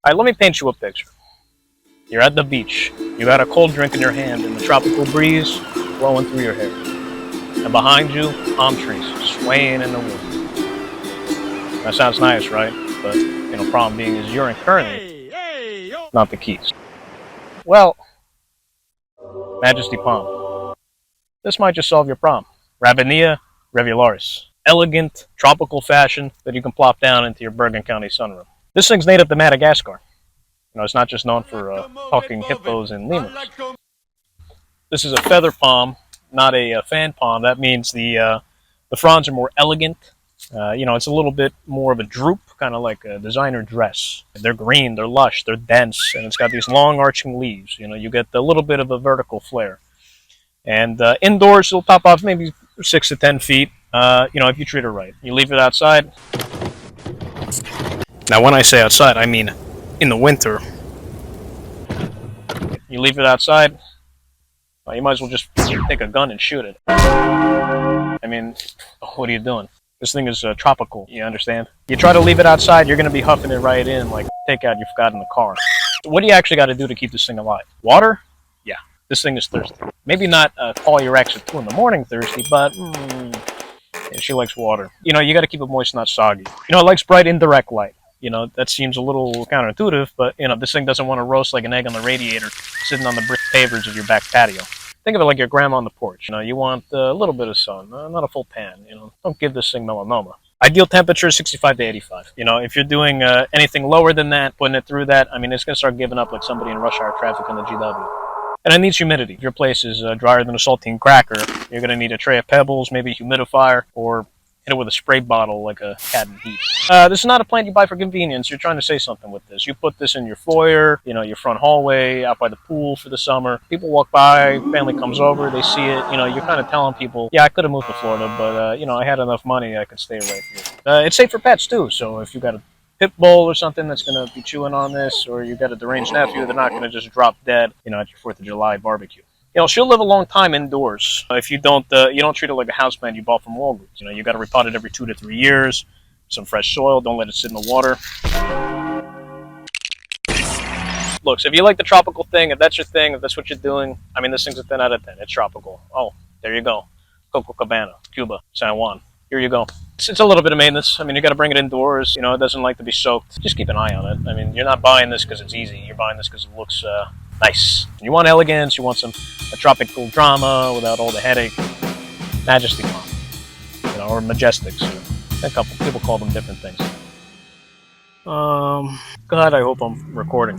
Alright, let me paint you a picture. You're at the beach. You got a cold drink in your hand and the tropical breeze blowing through your hair. And behind you, palm trees swaying in the wind. That sounds nice, right? But, problem being is you're currently not the keys. Well, Majesty Palm. This might just solve your problem. Ravenea Rivularis. Elegant, tropical fashion that you can plop down into your Bergen County sunroom. This thing's native to Madagascar. It's not just known for talking hippos and lemurs. This is a feather palm, not a fan palm. That means the fronds are more elegant. It's a little bit more of a droop, kind of like a designer dress. They're green, they're lush, they're dense, and it's got these long arching leaves. You get a little bit of a vertical flare. And indoors, it'll top off maybe 6 to 10 feet, if you treat it right. You leave it outside. Now, when I say outside, I mean in the winter. You leave it outside, well, you might as well just take a gun and shoot it. I mean, what are you doing? This thing is tropical, you understand? You try to leave it outside, you're going to be huffing it right in like takeout you forgot in the car. What do you actually got to do to keep this thing alive? Water? Yeah, this thing is thirsty. Maybe not call your ex at 2 in the morning thirsty, but she likes water. You got to keep it moist, not soggy. It likes bright indirect light. That seems a little counterintuitive, but, this thing doesn't want to roast like an egg on the radiator sitting on the brick pavers of your back patio. Think of it like your grandma on the porch. You want a little bit of sun, not a full pan. Don't give this thing melanoma. Ideal temperature is 65 to 85. If you're doing anything lower than that, putting it through that, it's going to start giving up like somebody in rush hour traffic on the GW. And it needs humidity. If your place is drier than a saltine cracker, you're going to need a tray of pebbles, maybe a humidifier, or hit it with a spray bottle like a cat in heat. This is not a plant you buy for convenience. You're trying to say something with this. You put this in your foyer, your front hallway, out by the pool for the summer. People walk by, family comes over, they see it. You're kind of telling people, yeah, I could have moved to Florida, but, I had enough money, I could stay right here. It's safe for pets, too. So if you got a pit bull or something that's going to be chewing on this, or you got a deranged nephew, they're not going to just drop dead, at your 4th of July barbecue. She'll live a long time indoors. If you don't treat it like a houseplant you bought from Walgreens. You got to repot it every 2 to 3 years. Some fresh soil. Don't let it sit in the water. Look, so if you like the tropical thing, if that's your thing, if that's what you're doing, this thing's a 10 out of 10. It's tropical. Oh, there you go. Copacabana, Cuba, San Juan. Here you go. It's a little bit of maintenance. You got to bring it indoors. It doesn't like to be soaked. Just keep an eye on it. You're not buying this because it's easy. You're buying this because it looks nice. You want elegance. You want a tropical drama without all the headache. Majesty Palm, or Majestics. A couple people call them different things. God, I hope I'm recording.